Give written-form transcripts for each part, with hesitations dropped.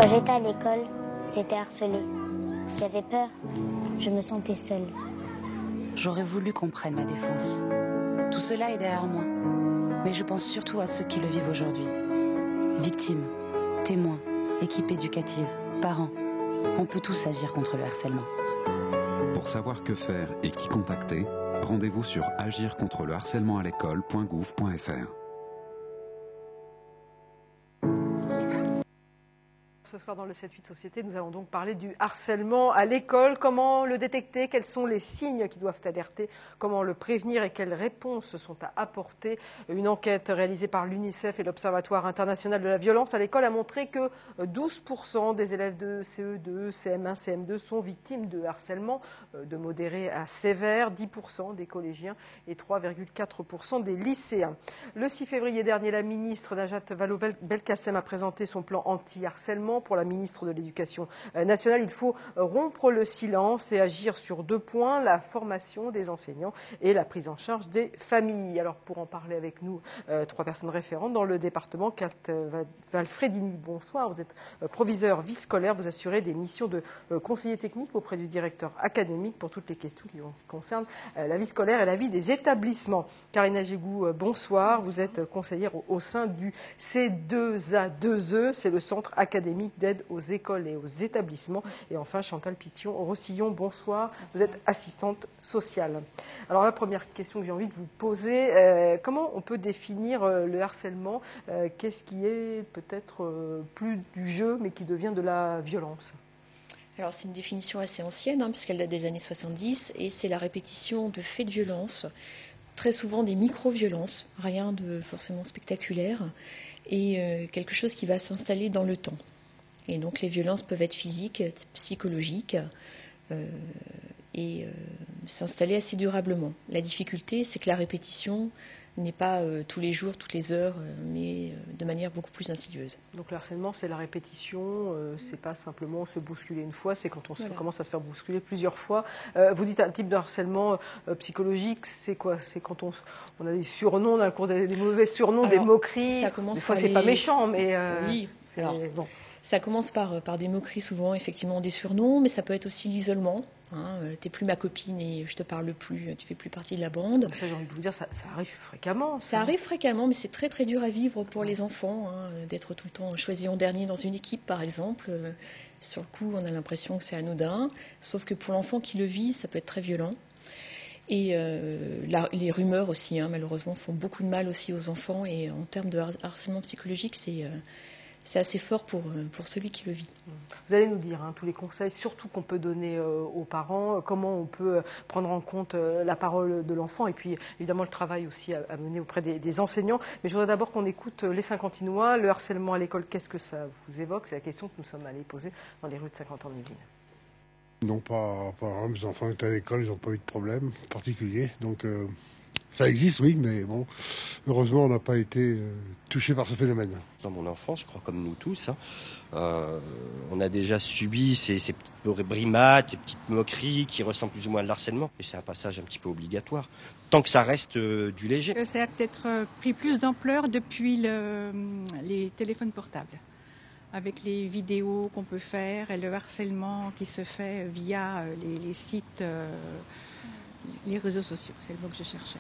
Quand j'étais à l'école, j'étais harcelée. J'avais peur, je me sentais seule. J'aurais voulu qu'on prenne ma défense. Tout cela est derrière moi. Mais je pense surtout à ceux qui le vivent aujourd'hui. Victimes, témoins, équipes éducatives, parents. On peut tous agir contre le harcèlement. Pour savoir que faire et qui contacter, rendez-vous sur agircontreleharcèlemental'école.gouv.fr. Ce soir dans le 7-8 Société, nous allons donc parler du harcèlement à l'école. Comment le détecter? Quels sont les signes qui doivent alerter? Comment le prévenir et quelles réponses sont à apporter? Une enquête réalisée par l'UNICEF et l'Observatoire international de la violence à l'école a montré que 12% des élèves de CE2, CM1, CM2 sont victimes de harcèlement de modéré à sévère, 10% des collégiens et 3,4% des lycéens. Le 6 février dernier, la ministre Najat Vallaud-Belkacem a présenté son plan anti-harcèlement. Pour la ministre de l'Éducation nationale, il faut rompre le silence et agir sur 2 points, la formation des enseignants et la prise en charge des familles. Alors pour en parler avec nous, 3 personnes référentes dans le département. Kat Valfredini, bonsoir. Vous êtes proviseur vie scolaire, vous assurez des missions de conseiller technique auprès du directeur académique pour toutes les questions qui concernent la vie scolaire et la vie des établissements. Karina Gégou, bonsoir. Vous êtes conseillère au sein du C2A2E, c'est le centre académique d'aide aux écoles et aux établissements. Et enfin, Chantal Rossillon, bonsoir. Vous êtes assistante sociale. Alors la première question que j'ai envie de vous poser, comment on peut définir le harcèlement? Qu'est-ce qui est peut-être plus du jeu, mais qui devient de la violence? Alors c'est une définition assez ancienne, puisqu'elle date des années 70, et c'est la répétition de faits de violence, très souvent des micro-violences, rien de forcément spectaculaire, et quelque chose qui va s'installer dans le temps. Et donc les violences peuvent être physiques, psychologiques, et s'installer assez durablement. La difficulté, c'est que la répétition n'est pas tous les jours, toutes les heures, mais de manière beaucoup plus insidieuse. Donc le harcèlement, c'est la répétition, c'est pas simplement se bousculer une fois, c'est quand on commence à se faire bousculer plusieurs fois. Vous dites un type de harcèlement psychologique, c'est quoi? C'est quand on a des surnoms, on a des mauvais surnoms, alors, des moqueries. Ça commence des fois, c'est les... pas méchant, mais oui. Alors, bon. Ça commence par des moqueries, souvent effectivement des surnoms, mais ça peut être aussi l'isolement. T'es plus ma copine et je te parle plus, tu fais plus partie de la bande. Ça, j'ai envie de vous dire, ça arrive fréquemment. Ça arrive fréquemment, mais c'est très très dur à vivre pour les enfants, d'être tout le temps choisi en dernier dans une équipe, par exemple. Sur le coup, on a l'impression que c'est anodin, sauf que pour l'enfant qui le vit, ça peut être très violent. Et les rumeurs aussi, malheureusement, font beaucoup de mal aussi aux enfants. Et en termes de harcèlement psychologique, c'est assez fort pour celui qui le vit. Vous allez nous dire tous les conseils, surtout qu'on peut donner aux parents, comment on peut prendre en compte la parole de l'enfant et puis évidemment le travail aussi à mener auprès des enseignants. Mais je voudrais d'abord qu'on écoute les Saint-Quentinois. Le harcèlement à l'école, qu'est-ce que ça vous évoque? C'est la question que nous sommes allés poser dans les rues de Saint-Quentin-en-Yvelines. Non, pas mes enfants étaient à l'école, ils n'ont pas eu de problème particulier. Donc ça existe, oui, mais bon, heureusement, on n'a pas été touché par ce phénomène. Dans mon enfance, je crois comme nous tous, on a déjà subi ces petites brimades, ces petites moqueries qui ressemblent plus ou moins à de l'harcèlement. Et c'est un passage un petit peu obligatoire, tant que ça reste du léger. Ça a peut-être pris plus d'ampleur depuis les téléphones portables, avec les vidéos qu'on peut faire et le harcèlement qui se fait via les sites, les réseaux sociaux. C'est le mot que je cherchais.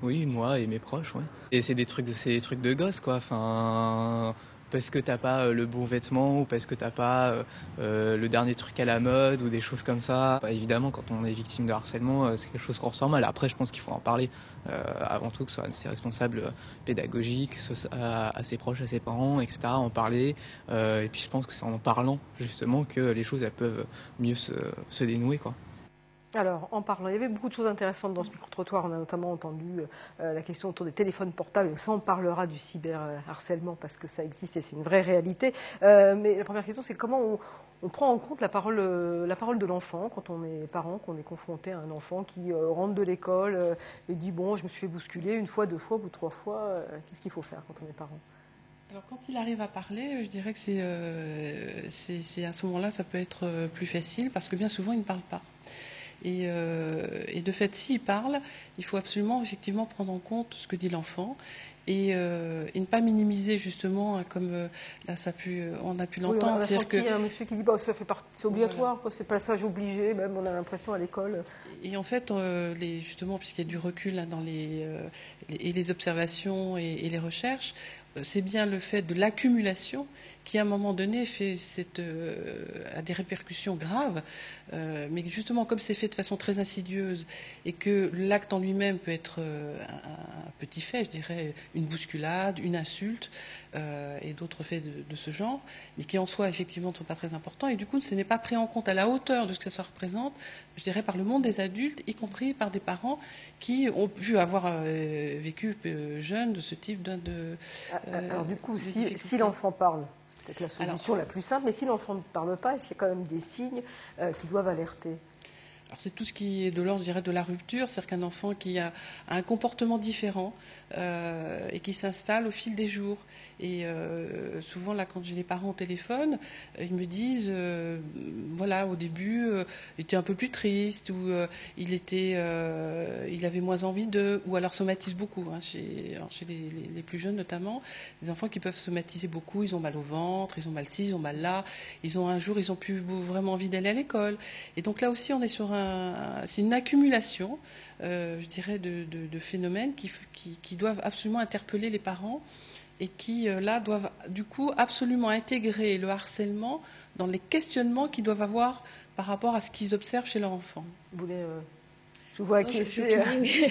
Oui, moi et mes proches, ouais. Et c'est des trucs de gosses, quoi. Enfin, parce que t'as pas le bon vêtement ou parce que t'as pas le dernier truc à la mode ou des choses comme ça. Bah, évidemment, quand on est victime de harcèlement, c'est quelque chose qu'on ressent mal. Après, je pense qu'il faut en parler avant tout, que ce soit à ses responsables pédagogiques, à ses proches, à ses parents, etc. En parler. Et puis, je pense que c'est en parlant justement que les choses elles peuvent mieux se dénouer, quoi. Alors, en parlant, il y avait beaucoup de choses intéressantes dans ce micro-trottoir. On a notamment entendu la question autour des téléphones portables. Ça, on parlera du cyberharcèlement parce que ça existe et c'est une vraie réalité. Mais la première question, c'est comment on prend en compte la parole de l'enfant quand on est parent, qu'on est confronté à un enfant qui rentre de l'école et dit « bon, je me suis fait bousculer une fois, 2 fois ou 3 fois ». Qu'est-ce qu'il faut faire quand on est parent? Alors quand il arrive à parler, je dirais que c'est à ce moment-là, ça peut être plus facile parce que bien souvent, il ne parle pas. Et de fait, s'il parle, il faut absolument effectivement prendre en compte ce que dit l'enfant et ne pas minimiser justement, hein, comme là on a pu l'entendre. Oui, on a senti un monsieur qui dit ça fait partie, c'est obligatoire, voilà. C'est passage obligé, même on a l'impression à l'école. Et en fait, justement, puisqu'il y a du recul là, dans les observations et les recherches, c'est bien le fait de l'accumulation qui, à un moment donné, a des répercussions graves. Mais justement, comme c'est fait de façon très insidieuse et que l'acte en lui-même peut être un petit fait, je dirais, une bousculade, une insulte et d'autres faits de ce genre, mais qui en soi, effectivement, ne sont pas très importants. Et du coup, ce n'est pas pris en compte à la hauteur de ce que ça représente, je dirais, par le monde des adultes, y compris par des parents qui ont pu avoir vécu jeunes de ce type alors du coup, si l'enfant parle, c'est peut-être la solution la plus simple, mais si l'enfant ne parle pas, est-ce qu'il y a quand même des signes qui doivent alerter ? Alors c'est tout ce qui est de l'ordre, je dirais, de la rupture, c'est-à-dire qu'un enfant qui a un comportement différent et qui s'installe au fil des jours. Et souvent, là, quand j'ai les parents au téléphone, ils me disent, voilà, au début, il était un peu plus triste, ou il avait moins envie ou alors somatise beaucoup, hein, chez les plus jeunes notamment, des enfants qui peuvent somatiser beaucoup, ils ont mal au ventre, ils ont mal ci, ils ont mal là, un jour, ils n'ont plus vraiment envie d'aller à l'école. Et donc là aussi, on est sur c'est une accumulation, je dirais, de phénomènes qui doivent absolument interpeller les parents et qui, là, doivent du coup absolument intégrer le harcèlement dans les questionnements qu'ils doivent avoir par rapport à ce qu'ils observent chez leur enfant. Vous voulez... Je vois qui oui.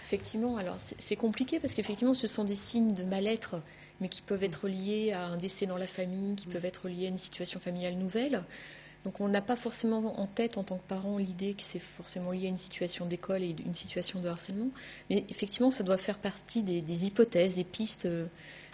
Effectivement, alors c'est compliqué parce qu'effectivement, ce sont des signes de mal-être, mais qui peuvent être liés à un décès dans la famille, qui peuvent être liés à une situation familiale nouvelle. Donc on n'a pas forcément en tête en tant que parent l'idée que c'est forcément lié à une situation d'école et une situation de harcèlement. Mais effectivement, ça doit faire partie des hypothèses, des pistes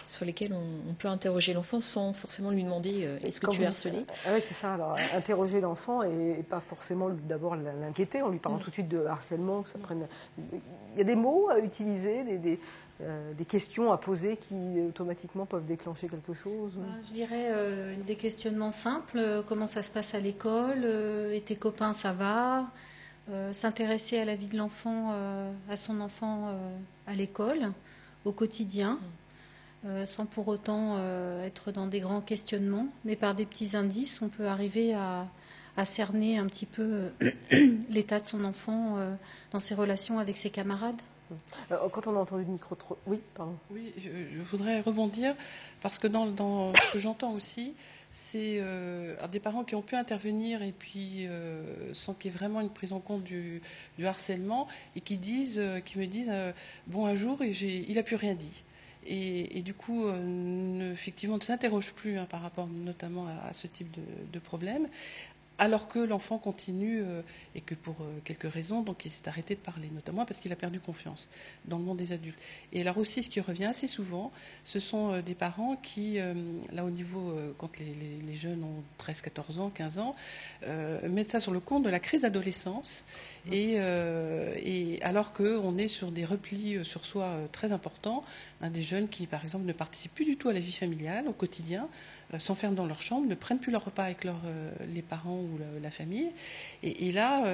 sur lesquelles on peut interroger l'enfant sans forcément lui demander est-ce que tu es harcelé. Oui, c'est ça. Alors, interroger l'enfant et pas forcément d'abord l'inquiéter en lui parlant tout de suite de harcèlement. Que ça prenne... Il y a des mots à utiliser, des questions à poser qui automatiquement peuvent déclencher quelque chose. Je dirais des questionnements simples. Comment ça se passe à l'école ? Et tes copains, ça va ? S'intéresser à la vie de l'enfant, à son enfant à l'école, au quotidien, sans pour autant être dans des grands questionnements. Mais par des petits indices, on peut arriver à cerner un petit peu l'état de son enfant dans ses relations avec ses camarades. Quand on a entendu le micro trop... Oui, pardon. Oui, je voudrais rebondir parce que dans ce que j'entends aussi, c'est des parents qui ont pu intervenir et puis sans qu'il y ait vraiment une prise en compte du harcèlement et qui me disent bon, un jour il n'a plus rien dit. Et du coup, effectivement, ne s'interroge plus par rapport notamment à ce type de problème. Alors que l'enfant continue et que pour quelques raisons, donc il s'est arrêté de parler, notamment parce qu'il a perdu confiance dans le monde des adultes. Et alors aussi, ce qui revient assez souvent, ce sont des parents qui, là au niveau, quand les jeunes ont 13, 14 ans, 15 ans, mettent ça sur le compte de la crise d'adolescence. Et alors qu'on est sur des replis sur soi très importants, des jeunes qui, par exemple, ne participent plus du tout à la vie familiale au quotidien, s'enferment dans leur chambre, ne prennent plus leur repas avec les parents ou la famille. Et là,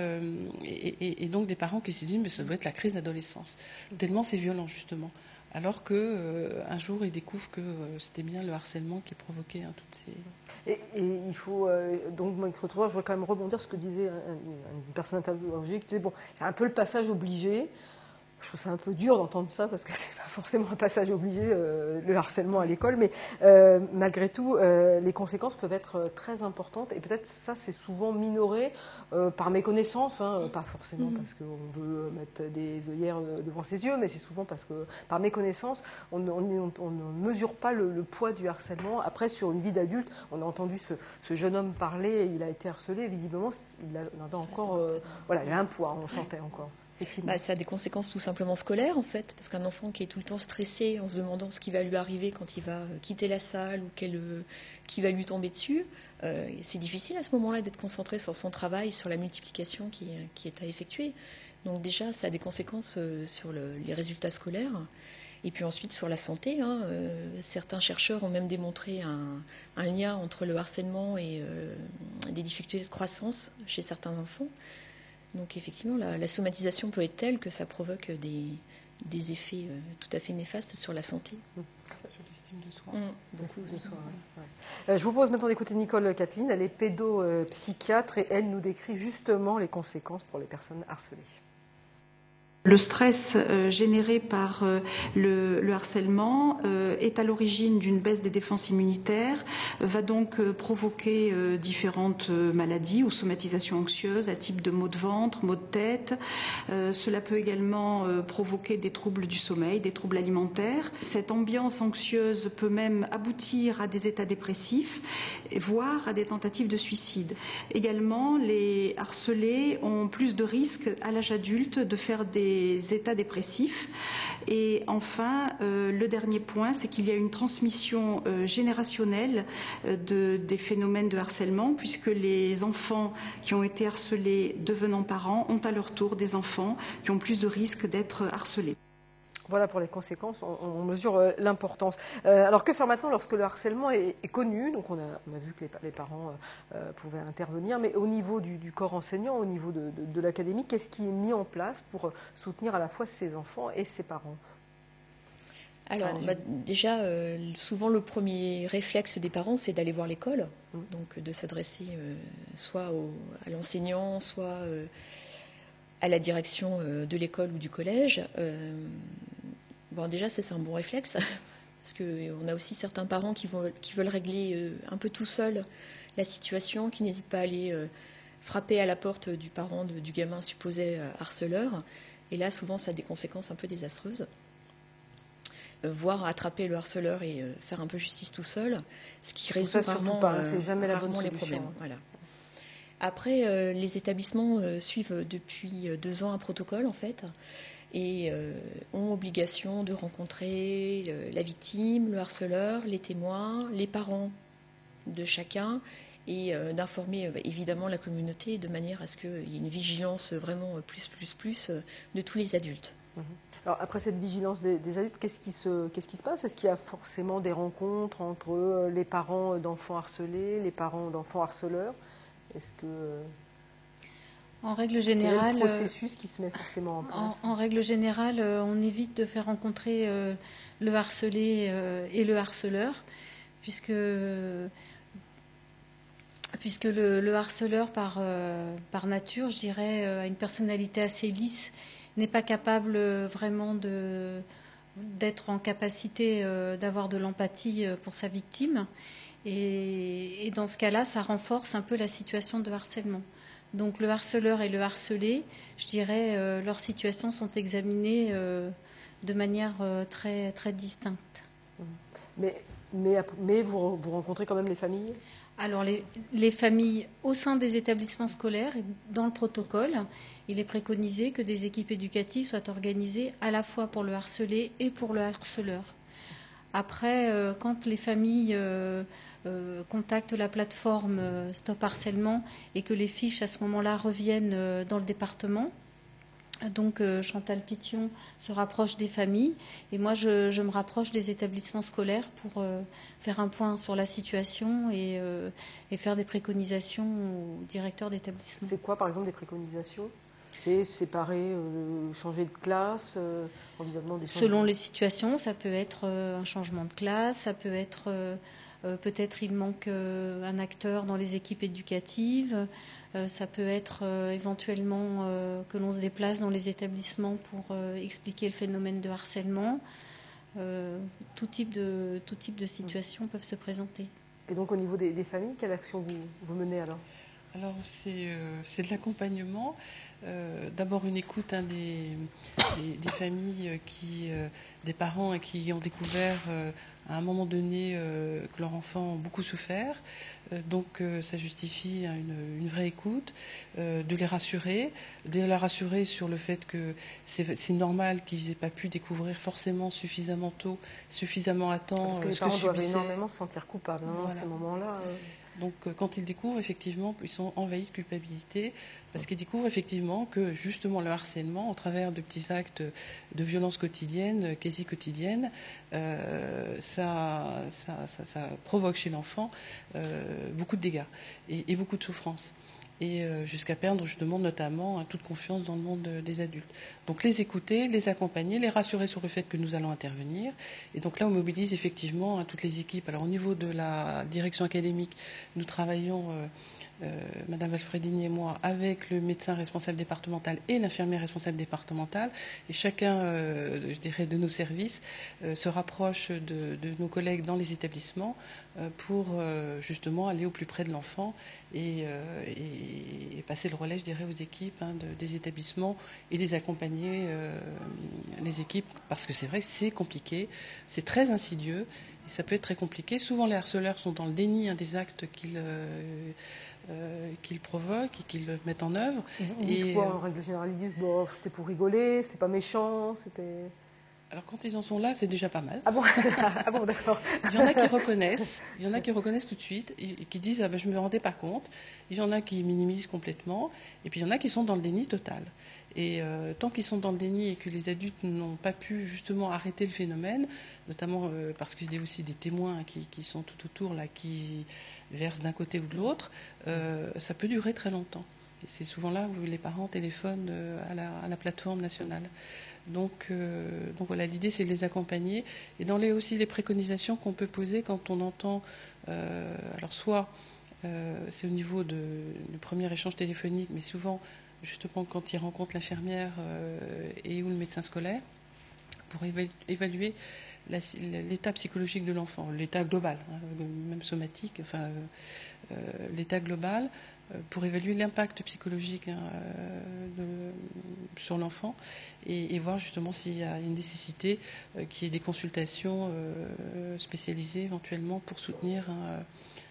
et donc des parents qui se disent mais ça doit être la crise d'adolescence. Tellement c'est violent, justement. Alors qu'un jour, ils découvrent que c'était bien le harcèlement qui provoquait toutes ces... Et il faut, donc, moi, je voudrais quand même rebondir sur ce que disait une personne interviewée qui disait, bon, c'est un peu le passage obligé. Je trouve ça un peu dur d'entendre ça parce que c'est pas forcément un passage obligé, le harcèlement à l'école, mais malgré tout, les conséquences peuvent être très importantes et peut-être ça c'est souvent minoré par méconnaissance, pas forcément parce qu'on veut mettre des œillères devant ses yeux, mais c'est souvent parce que par méconnaissance, on ne mesure pas le poids du harcèlement. Après, sur une vie d'adulte, on a entendu ce jeune homme parler, il a été harcelé, visiblement il avait encore, voilà, il a un poids, on sentait encore. Ça a des conséquences tout simplement scolaires en fait, parce qu'un enfant qui est tout le temps stressé en se demandant ce qui va lui arriver quand il va quitter la salle ou qui va lui tomber dessus, c'est difficile à ce moment-là d'être concentré sur son travail, sur la multiplication qui est à effectuer. Donc déjà, ça a des conséquences sur les résultats scolaires. Et puis ensuite sur la santé, certains chercheurs ont même démontré un lien entre le harcèlement et des difficultés de croissance chez certains enfants. Donc effectivement, la somatisation peut être telle que ça provoque des effets tout à fait néfastes sur la santé. Sur l'estime de soi. L'estime de soi, ouais. Je vous propose maintenant d'écouter Nicole Kathleen. Elle est pédopsychiatre et elle nous décrit justement les conséquences pour les personnes harcelées. Le stress généré par le harcèlement est à l'origine d'une baisse des défenses immunitaires, va donc provoquer différentes maladies ou somatisations anxieuses à type de maux de ventre, maux de tête. Cela peut également provoquer des troubles du sommeil, des troubles alimentaires. Cette ambiance anxieuse peut même aboutir à des états dépressifs, voire à des tentatives de suicide. Également, les harcelés ont plus de risques à l'âge adulte de faire des états dépressifs. Et enfin, le dernier point, c'est qu'il y a une transmission générationnelle des phénomènes de harcèlement, puisque les enfants qui ont été harcelés devenant parents ont à leur tour des enfants qui ont plus de risques d'être harcelés. Voilà pour les conséquences, on mesure l'importance. Alors que faire maintenant lorsque le harcèlement est connu? Donc on a vu que les parents pouvaient intervenir, mais au niveau du corps enseignant, au niveau de l'académie, qu'est-ce qui est mis en place pour soutenir à la fois ses enfants et ses parents? Alors déjà, souvent le premier réflexe des parents, c'est d'aller voir l'école, donc de s'adresser soit à l'enseignant, soit à la direction de l'école ou du collège. Bon, déjà, c'est un bon réflexe, parce qu'on a aussi certains parents qui veulent régler un peu tout seuls la situation, qui n'hésitent pas à aller frapper à la porte du parent du gamin supposé harceleur. Et là, souvent, ça a des conséquences un peu désastreuses. Voire attraper le harceleur et faire un peu justice tout seul, ce qui résout rarement les problèmes. Voilà. Après, les établissements suivent depuis 2 ans un protocole, en fait, et ont obligation de rencontrer la victime, le harceleur, les témoins, les parents de chacun, et d'informer évidemment la communauté de manière à ce qu'il y ait une vigilance vraiment plus de tous les adultes. Alors après cette vigilance des adultes, qu'est-ce qui se passe? Est-ce qu'il y a forcément des rencontres entre les parents d'enfants harcelés, les parents d'enfants harceleurs? Est-ce que en règle générale, quel est le processus qui se met forcément en place? En règle générale, on évite de faire rencontrer le harcelé et le harceleur, puisque le harceleur par nature, je dirais, a une personnalité assez lisse, n'est pas capable vraiment d'être en capacité d'avoir de l'empathie pour sa victime. Et dans ce cas-là, ça renforce un peu la situation de harcèlement. Donc le harceleur et le harcelé, je dirais, leurs situations sont examinées de manière très, très distincte. Mais vous rencontrez quand même les familles? Alors les familles au sein des établissements scolaires, dans le protocole, il est préconisé que des équipes éducatives soient organisées à la fois pour le harcelé et pour le harceleur. Après, quand les familles contactent la plateforme Stop Harcèlement et que les fiches à ce moment-là reviennent dans le département, donc Chantal Pithion se rapproche des familles et moi je me rapproche des établissements scolaires pour faire un point sur la situation et faire des préconisations au directeur d'établissement. C'est quoi par exemple des préconisations? C'est séparer, changer de classe, envisageant des changements? Selon les situations, ça peut être un changement de classe, ça peut être peut-être il manque un acteur dans les équipes éducatives, ça peut être éventuellement que l'on se déplace dans les établissements pour expliquer le phénomène de harcèlement. Tout type de situations peuvent se présenter. Et donc au niveau des familles, quelle action vous menez alors? Alors c'est de l'accompagnement. D'abord une écoute des familles, des parents qui ont découvert à un moment donné que leurs enfants ont beaucoup souffert. Donc ça justifie une vraie écoute, de les rassurer sur le fait que c'est normal qu'ils n'aient pas pu découvrir forcément suffisamment tôt, suffisamment à temps. Parce que les parents doivent énormément se sentir coupables à ces moments-là. Donc quand ils découvrent, effectivement, ils sont envahis de culpabilité, parce qu'ils découvrent effectivement que justement le harcèlement, au travers de petits actes de violence quotidienne, quasi quotidienne, ça provoque chez l'enfant beaucoup de dégâts et beaucoup de souffrance. et jusqu'à perdre justement notamment toute confiance dans le monde des adultes. Donc les écouter, les accompagner, les rassurer sur le fait que nous allons intervenir. Et donc là, on mobilise effectivement toutes les équipes. Alors au niveau de la direction académique, nous travaillons, Madame Valfredini et moi, avec le médecin responsable départemental et l'infirmière responsable départementale. Et chacun, je dirais, de nos services se rapproche de nos collègues dans les établissements pour justement aller au plus près de l'enfant et passer le relais, je dirais, aux équipes des établissements et les accompagner, les équipes, parce que c'est vrai, c'est compliqué, c'est très insidieux et ça peut être très compliqué. Souvent, les harceleurs sont dans le déni des actes qu'ils provoquent et qu'ils mettent en œuvre. Ils disent quoi en règle générale? Ils disent bon, c'était pour rigoler, c'était pas méchant, c'était... Alors quand ils en sont là, c'est déjà pas mal. Ah bon, ah bon, d'accord. Il y en a qui reconnaissent, tout de suite et qui disent je ne me rendais pas compte. Il y en a qui minimisent complètement et puis il y en a qui sont dans le déni total. Et tant qu'ils sont dans le déni et que les adultes n'ont pas pu justement arrêter le phénomène, notamment parce qu'il y a aussi des témoins qui sont tout autour là, qui versent d'un côté ou de l'autre, ça peut durer très longtemps. Et c'est souvent là où les parents téléphonent à la plateforme nationale. Donc voilà, l'idée c'est de les accompagner. Et dans aussi les préconisations qu'on peut poser quand on entend, alors soit c'est au niveau du premier échange téléphonique, mais souvent justement quand ils rencontrent l'infirmière et ou le médecin scolaire, pour évaluer l'état psychologique de l'enfant, l'état global, même somatique, enfin l'état global, pour évaluer l'impact psychologique sur l'enfant et voir justement s'il y a une nécessité qu'il y ait des consultations spécialisées éventuellement pour soutenir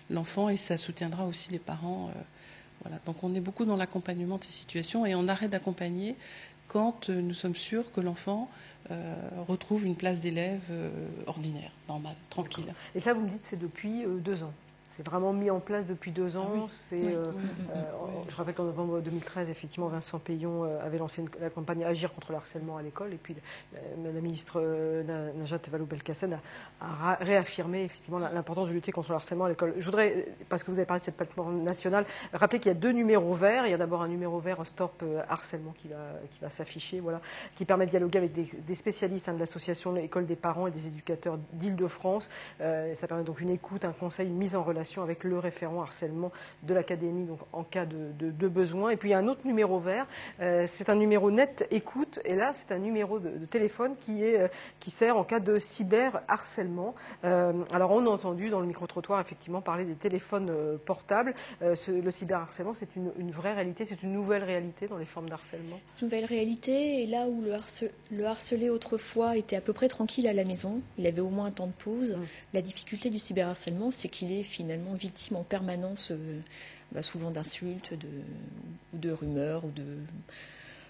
l'enfant, et ça soutiendra aussi les parents. Voilà. Donc on est beaucoup dans l'accompagnement de ces situations et on arrête d'accompagner quand nous sommes sûrs que l'enfant retrouve une place d'élève ordinaire, normale, tranquille. Et ça, vous me dites, c'est depuis 2 ans? C'est vraiment mis en place depuis 2 ans. Ah oui. Je rappelle qu'en novembre 2013, effectivement, Vincent Payon avait lancé la campagne Agir contre le harcèlement à l'école. Et puis la ministre Najat Vallaud-Belkacem a réaffirmé effectivement l'importance de lutter contre le harcèlement à l'école. Je voudrais, parce que vous avez parlé de cette plateforme nationale, rappeler qu'il y a 2 numéros verts. Il y a d'abord un numéro vert Stop Harcèlement qui va s'afficher, voilà, qui permet de dialoguer avec des spécialistes de l'association École des parents et des éducateurs d'Île-de-France. Ça permet donc une écoute, un conseil, une mise en relation avec le référent harcèlement de l'académie, donc en cas de besoin. Et puis il y a un autre numéro vert, c'est un numéro net écoute, et là c'est un numéro de téléphone qui sert en cas de cyberharcèlement. Alors on a entendu dans le micro-trottoir effectivement parler des téléphones portables. Le cyberharcèlement, c'est une vraie réalité, c'est une nouvelle réalité dans les formes d'harcèlement. C'est une nouvelle réalité, et là où le harcelé autrefois était à peu près tranquille à la maison, il avait au moins un temps de pause, la difficulté du cyberharcèlement, c'est qu'il est finalement victime en permanence, souvent d'insultes, ou de rumeurs, ou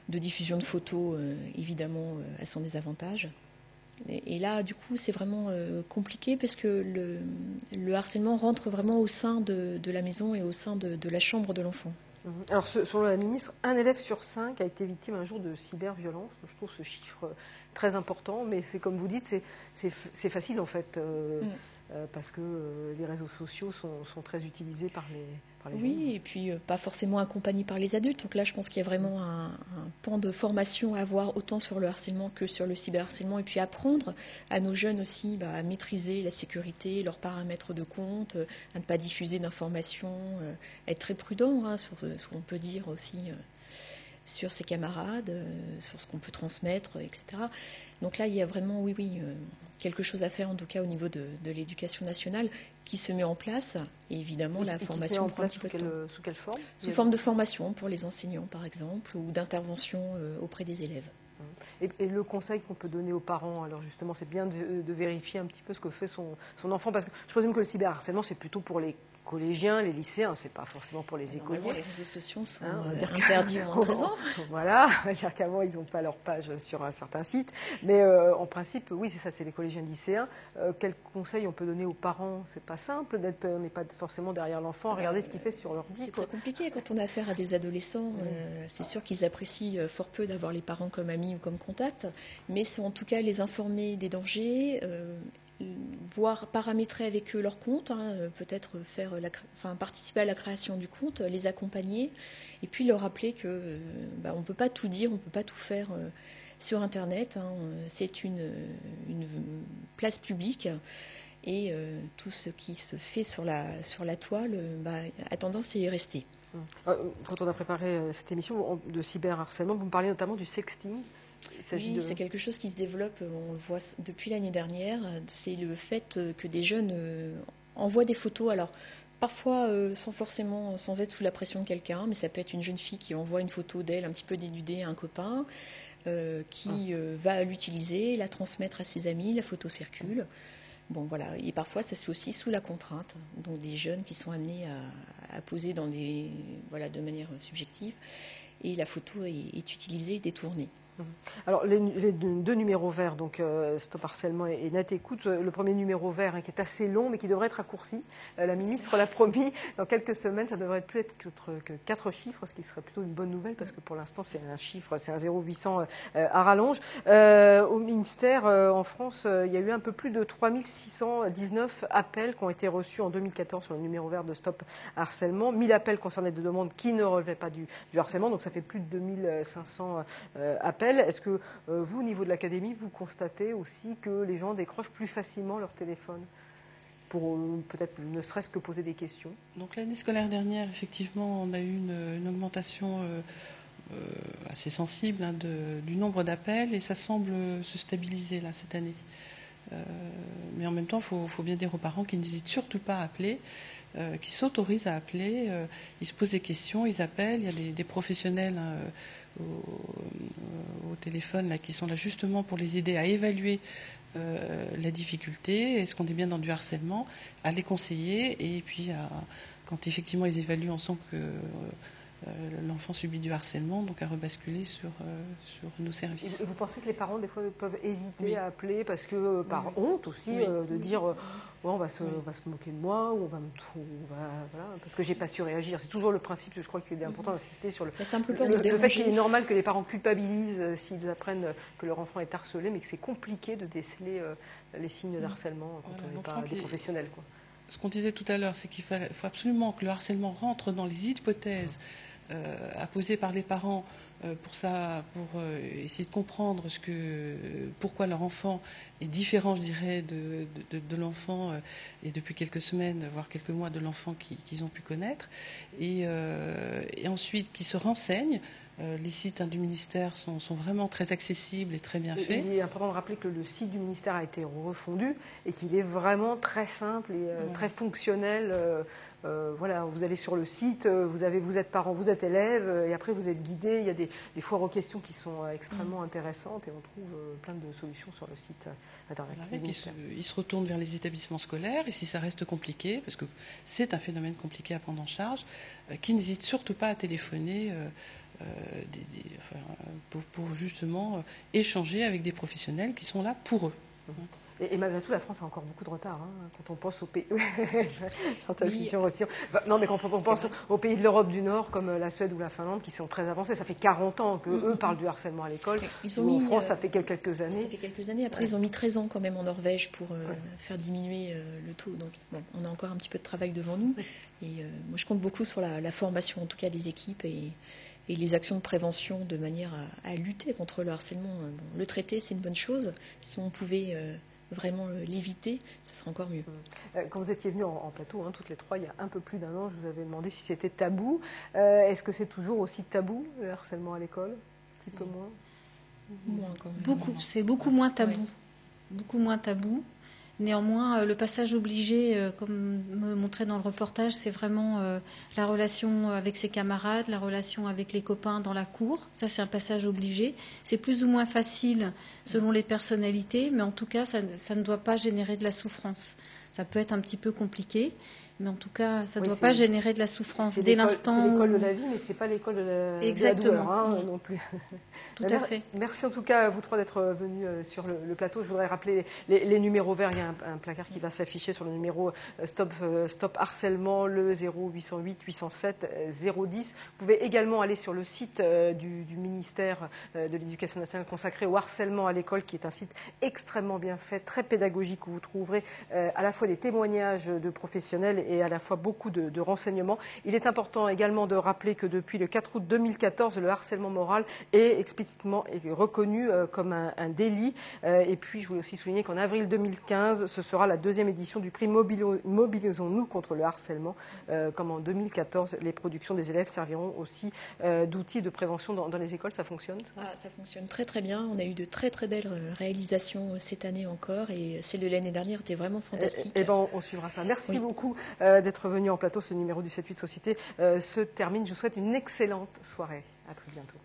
de diffusion de photos, évidemment à son désavantage. Et là, du coup, c'est vraiment compliqué parce que le harcèlement rentre vraiment au sein de la maison et au sein de la chambre de l'enfant. Alors, selon la ministre, un élève sur 5 a été victime un jour de cyberviolence. Je trouve ce chiffre très important, mais c'est comme vous dites, c'est facile en fait. Parce que les réseaux sociaux sont très utilisés par les jeunes. Oui, et puis pas forcément accompagnés par les adultes. Donc là, je pense qu'il y a vraiment un pan de formation à avoir autant sur le harcèlement que sur le cyberharcèlement. Et puis apprendre à nos jeunes aussi à maîtriser la sécurité, leurs paramètres de compte, à ne pas diffuser d'informations, être très prudent sur ce qu'on peut dire aussi sur ses camarades, sur ce qu'on peut transmettre, etc. Donc là, il y a vraiment, quelque chose à faire, en tout cas au niveau de l'éducation nationale, qui se met en place. Et évidemment, la formation prend un petit peu de temps. Sous quelle forme? Sous forme de formation pour les enseignants, par exemple, ou d'intervention auprès des élèves. Et le conseil qu'on peut donner aux parents, alors justement, c'est bien de vérifier un petit peu ce que fait son enfant, parce que je présume que le cyberharcèlement, c'est plutôt pour les collégiens, les lycéens, c'est pas forcément pour les écoliers. Les réseaux sociaux sont interdits en 13 ans. Voilà, c'est-à-dire qu'avant, ils n'ont pas leur page sur un certain site. Mais en principe, oui, c'est ça, c'est les collégiens, lycéens. Quel conseil on peut donner aux parents? C'est pas simple, on n'est pas forcément derrière l'enfant à regarder ce qu'il fait sur l'ordi. C'est très compliqué quand on a affaire à des adolescents. C'est sûr qu'ils apprécient fort peu d'avoir les parents comme amis ou comme contact, mais c'est en tout cas les informer des dangers, voir paramétrer avec eux leur compte, peut-être participer à la création du compte, les accompagner, et puis leur rappeler que on ne peut pas tout dire, on ne peut pas tout faire sur Internet. C'est une place publique, et tout ce qui se fait sur la toile a tendance à y rester. Quand on a préparé cette émission de cyberharcèlement, vous me parlez notamment du sexting. Oui, c'est quelque chose qui se développe, on le voit depuis l'année dernière. C'est le fait que des jeunes envoient des photos, alors parfois sans être sous la pression de quelqu'un, mais ça peut être une jeune fille qui envoie une photo d'elle un petit peu dénudée à un copain, qui va l'utiliser, la transmettre à ses amis, la photo circule. Bon, voilà. Et parfois, ça se fait aussi sous la contrainte. Donc, des jeunes qui sont amenés à poser de manière subjective. Et la photo est utilisée, détournée. Alors, les deux numéros verts, donc Stop Harcèlement et Net Écoute, le premier numéro vert qui est assez long, mais qui devrait être raccourci. La ministre l'a promis, dans quelques semaines, ça devrait plus être que 4 chiffres, ce qui serait plutôt une bonne nouvelle, parce que pour l'instant, c'est un chiffre, c'est un 0800 à rallonge. Au ministère, en France, il y a eu un peu plus de 3619 appels qui ont été reçus en 2014 sur le numéro vert de Stop Harcèlement. 1000 appels concernaient des demandes qui ne relevaient pas du harcèlement, donc ça fait plus de 2500 appels. Est-ce que vous, au niveau de l'académie, vous constatez aussi que les gens décrochent plus facilement leur téléphone pour peut-être ne serait-ce que poser des questions? Donc l'année scolaire dernière, effectivement, on a eu une augmentation assez sensible du nombre d'appels, et ça semble se stabiliser là cette année. Mais en même temps, il faut bien dire aux parents qu'ils n'hésitent surtout pas à appeler, qui s'autorisent à appeler, ils se posent des questions, ils appellent, il y a des professionnels au téléphone là, qui sont là justement pour les aider à évaluer la difficulté, est-ce qu'on est bien dans du harcèlement, à les conseiller, et puis quand effectivement ils évaluent, on sent que l'enfant subit du harcèlement, donc à rebasculer sur nos services. Et vous pensez que les parents, des fois, peuvent hésiter à appeler parce que, par honte aussi, de dire on va se moquer de moi, ou voilà, parce que j'ai pas su réagir. C'est toujours le principe, je crois qu'il est important d'insister sur le fait qu'il est normal que les parents culpabilisent s'ils apprennent que leur enfant est harcelé, mais que c'est compliqué de déceler les signes d'harcèlement quand on n'est pas des professionnels, quoi. Ce qu'on disait tout à l'heure, c'est qu'il faut absolument que le harcèlement rentre dans les hypothèses à poser par les parents pour essayer de comprendre pourquoi leur enfant est différent, je dirais, de l'enfant, et depuis quelques semaines, voire quelques mois, de l'enfant qu'ils ont pu connaître, et ensuite qu'ils se renseignent. Les sites du ministère sont vraiment très accessibles et très bien faits. Il est important de rappeler que le site du ministère a été refondu et qu'il est vraiment très simple et très fonctionnel. Voilà, vous allez sur le site, vous êtes parent, vous êtes élève, et après vous êtes guidé. Il y a des foires aux questions qui sont extrêmement intéressantes, et on trouve plein de solutions sur le site internet. Ils se retournent vers les établissements scolaires, et si ça reste compliqué, parce que c'est un phénomène compliqué à prendre en charge, qu'ils n'hésitent surtout pas à téléphoner pour justement échanger avec des professionnels qui sont là pour eux. Et malgré tout, la France a encore beaucoup de retard, quand on pense aux pays. Aussi. Non, mais quand on pense aux pays de l'Europe du Nord, comme la Suède ou la Finlande, qui sont très avancés, ça fait 40 ans qu'eux parlent du harcèlement à l'école. En France, ça fait quelques années. Ça fait quelques années. Après, ils ont mis 13 ans quand même en Norvège pour faire diminuer le taux. Donc, on a encore un petit peu de travail devant nous. Et moi, je compte beaucoup sur la formation, en tout cas, des équipes et les actions de prévention de manière à lutter contre le harcèlement. Le traiter, c'est une bonne chose. Si on pouvait vraiment l'éviter, ça serait encore mieux. Quand vous étiez venus en plateau, toutes les trois, il y a un peu plus d'un an, je vous avais demandé si c'était tabou. Est-ce que c'est toujours aussi tabou, le harcèlement à l'école? Un petit peu moins? Moins quand même. C'est beaucoup moins tabou. Beaucoup moins tabou. Néanmoins, le passage obligé, comme me montrait dans le reportage, c'est vraiment la relation avec ses camarades, la relation avec les copains dans la cour. Ça, c'est un passage obligé. C'est plus ou moins facile selon les personnalités, mais en tout cas, ça ne doit pas générer de la souffrance. Ça peut être un petit peu compliqué. Mais en tout cas, ça ne Oui, doit pas générer de la souffrance c'est dès l'instant. C'est l'école où... de la vie, mais c'est pas l'école de la Exactement. douleur hein, non plus. Tout à fait. Merci en tout cas à vous trois d'être venus sur le plateau. Je voudrais rappeler les numéros verts. Il y a un placard qui va s'afficher sur le numéro Stop Harcèlement, le 0808 807 010. Vous pouvez également aller sur le site du ministère de l'Éducation nationale consacré au harcèlement à l'école, qui est un site extrêmement bien fait, très pédagogique, où vous trouverez à la fois des témoignages de professionnels et à la fois beaucoup de renseignements. Il est important également de rappeler que depuis le 4 août 2014, le harcèlement moral est explicitement reconnu comme un délit. Et puis, je voulais aussi souligner qu'en avril 2015, ce sera la 2e édition du prix Mobilisons-nous contre le harcèlement. Comme en 2014, les productions des élèves serviront aussi d'outils de prévention dans les écoles. Ça fonctionne? Ça fonctionne très très bien. On a eu de très très belles réalisations cette année encore, et celle de l'année dernière était vraiment fantastique. Et ben, on suivra ça. Merci beaucoup d'être venu en plateau. Ce numéro du 7-8 Société se termine. Je vous souhaite une excellente soirée. À très bientôt.